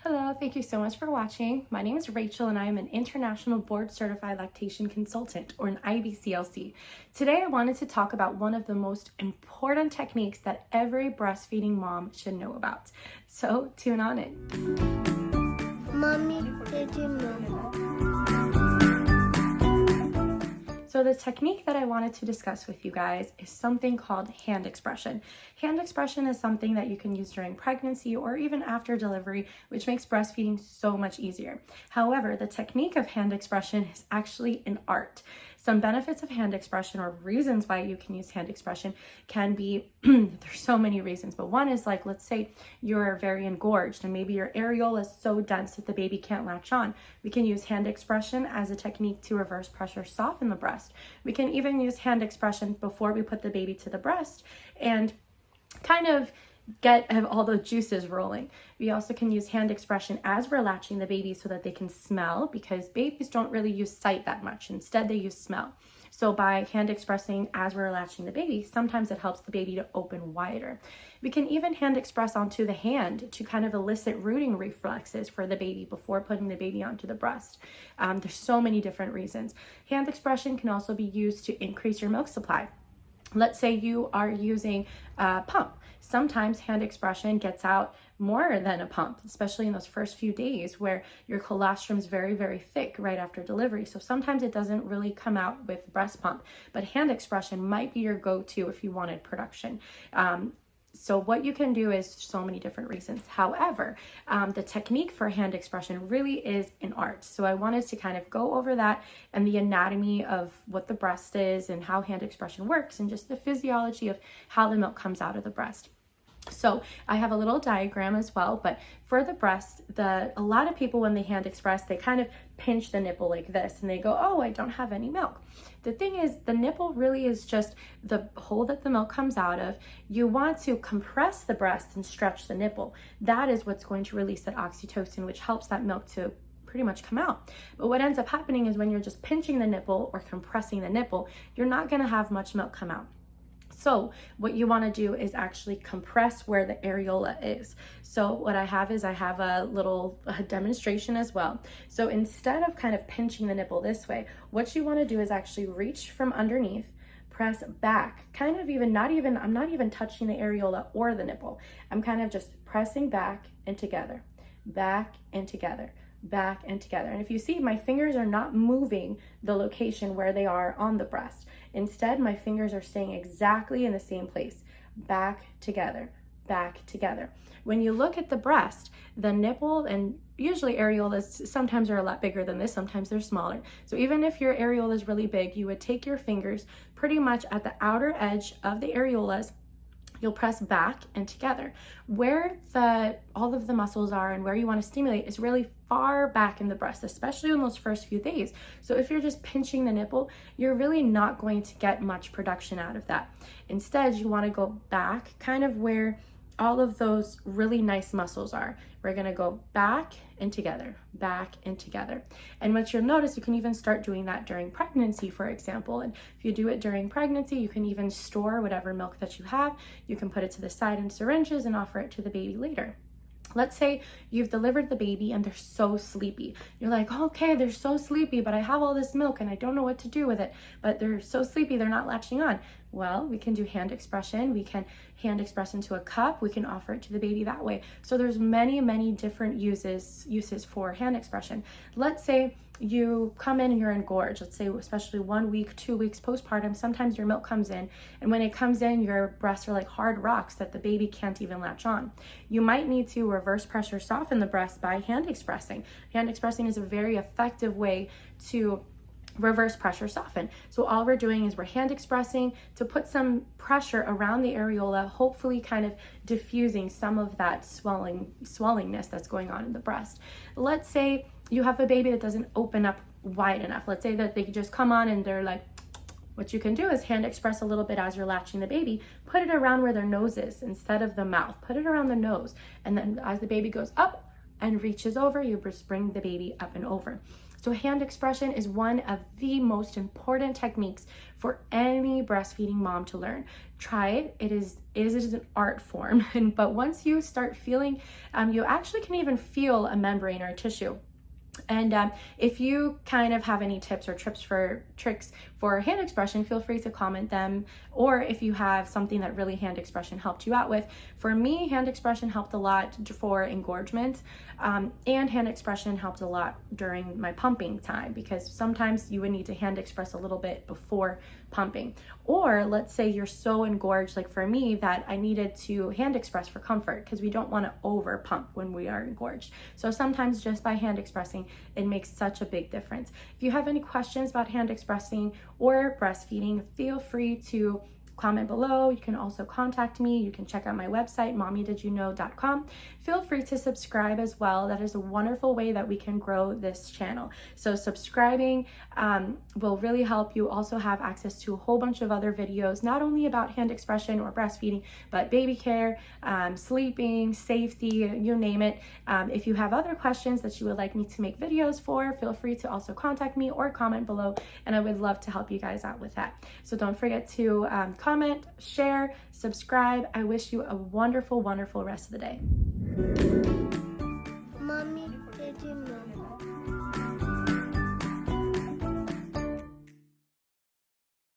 Hello, thank you so much for watching. My name is Rachel and I am an International Board Certified Lactation Consultant, or an IBCLC. Today I wanted to talk about one of the most important techniques that every breastfeeding mom should know about. So tune on in. Mommy, did you know? So the technique that I wanted to discuss with you guys is something called hand expression. Hand expression is something that you can use during pregnancy or even after delivery, which makes breastfeeding so much easier. However, the technique of hand expression is actually an art. Some benefits of hand expression, or reasons why you can use hand expression, can be, there's so many reasons, but one is like, let's say you're very engorged and maybe your areola is so dense that the baby can't latch on. We can use hand expression as a technique to reverse pressure, soften the breast. We can even use hand expression before we put the baby to the breast and kind of have all the juices rolling. We also can use hand expression as we're latching the baby so that they can smell, because babies don't really use sight that much. Instead, they use smell. So by hand expressing as we're latching the baby, sometimes it helps the baby to open wider. We can even hand express onto the hand to kind of elicit rooting reflexes for the baby before putting the baby onto the breast. There's so many different reasons. Hand expression can also be used to increase your milk supply. Let's say you are using a pump. Sometimes hand expression gets out more than a pump, especially in those first few days where your colostrum is very, very thick right after delivery. So sometimes it doesn't really come out with breast pump, but hand expression might be your go-to if you wanted production. So what you can do is so many different reasons. However, the technique for hand expression really is an art. So I wanted to kind of go over that and the anatomy of what the breast is and how hand expression works and just the physiology of how the milk comes out of the breast. So I have a little diagram as well, but for the breast, a lot of people when they hand express, they kind of pinch the nipple like this and they go, oh, I don't have any milk. The thing is, the nipple really is just the hole that the milk comes out of. You want to compress the breast and stretch the nipple. That is what's going to release that oxytocin, which helps that milk to pretty much come out. But what ends up happening is when you're just pinching the nipple or compressing the nipple, you're not going to have much milk come out. So what you want to do is actually compress where the areola is. So what I have is I have a little demonstration as well. So instead of kind of pinching the nipple this way, what you want to do is actually reach from underneath, press back, kind of even, I'm not even touching the areola or the nipple. I'm kind of just pressing back and together, back and together, back and together. And if you see, my fingers are not moving the location where they are on the breast. Instead, my fingers are staying exactly in the same place. Back together, back together. When you look at the breast, the nipple, and usually areolas sometimes are a lot bigger than this, sometimes they're smaller. So even if your areola is really big, you would take your fingers pretty much at the outer edge of the areolas. You'll press back and together. Where all of the muscles are and where you want to stimulate is really far back in the breast, especially in those first few days. So if you're just pinching the nipple, you're really not going to get much production out of that. Instead, you want to go back kind of where all of those really nice muscles are. We're gonna go back and together, back and together. And what you'll notice, you can even start doing that during pregnancy, for example. And if you do it during pregnancy, you can even store whatever milk that you have. You can put it to the side in syringes and offer it to the baby later. Let's say you've delivered the baby and they're so sleepy. You're like, okay, they're so sleepy, but I have all this milk and I don't know what to do with it, but they're so sleepy, they're not latching on. Well, we can do hand expression. We can hand express into a cup. We can offer it to the baby that way. So there's many, many different uses for hand expression. Let's say you come in and you're engorged. Let's say especially 1 week, 2 weeks postpartum, sometimes your milk comes in, and when it comes in, your breasts are like hard rocks that the baby can't even latch on. You might need to reverse pressure soften the breast by hand expressing. Hand expressing is a very effective way to reverse pressure soften. So all we're doing is we're hand expressing to put some pressure around the areola, hopefully kind of diffusing some of that swellingness that's going on in the breast. Let's say you have a baby that doesn't open up wide enough. Let's say that they just come on and they're like, what you can do is hand express a little bit as you're latching the baby, put it around where their nose is instead of the mouth, put it around the nose. And then as the baby goes up and reaches over, you just bring the baby up and over. So hand expression is one of the most important techniques for any breastfeeding mom to learn. Try it. It is an art form, but once you start feeling, you actually can even feel a membrane or a tissue. And if you kind of have any tips or tricks for hand expression, feel free to comment them. Or if you have something that really hand expression helped you out with. For me, hand expression helped a lot for engorgement, and hand expression helped a lot during my pumping time, because sometimes you would need to hand express a little bit before pumping. Or let's say you're so engorged, like for me, that I needed to hand express for comfort, because we don't want to over pump when we are engorged. So sometimes just by hand expressing, it makes such a big difference. If you have any questions about hand expressing or breastfeeding, feel free to comment below. You can also contact me. You can check out my website, mommydidyouknow.com. Feel free to subscribe as well. That is a wonderful way that we can grow this channel. So subscribing will really help. You also have access to a whole bunch of other videos, not only about hand expression or breastfeeding, but baby care, sleeping, safety, you name it. If you have other questions that you would like me to make videos for, feel free to also contact me or comment below, and I would love to help you guys out with that. So don't forget to comment, share, subscribe. I wish you a wonderful, wonderful rest of the day.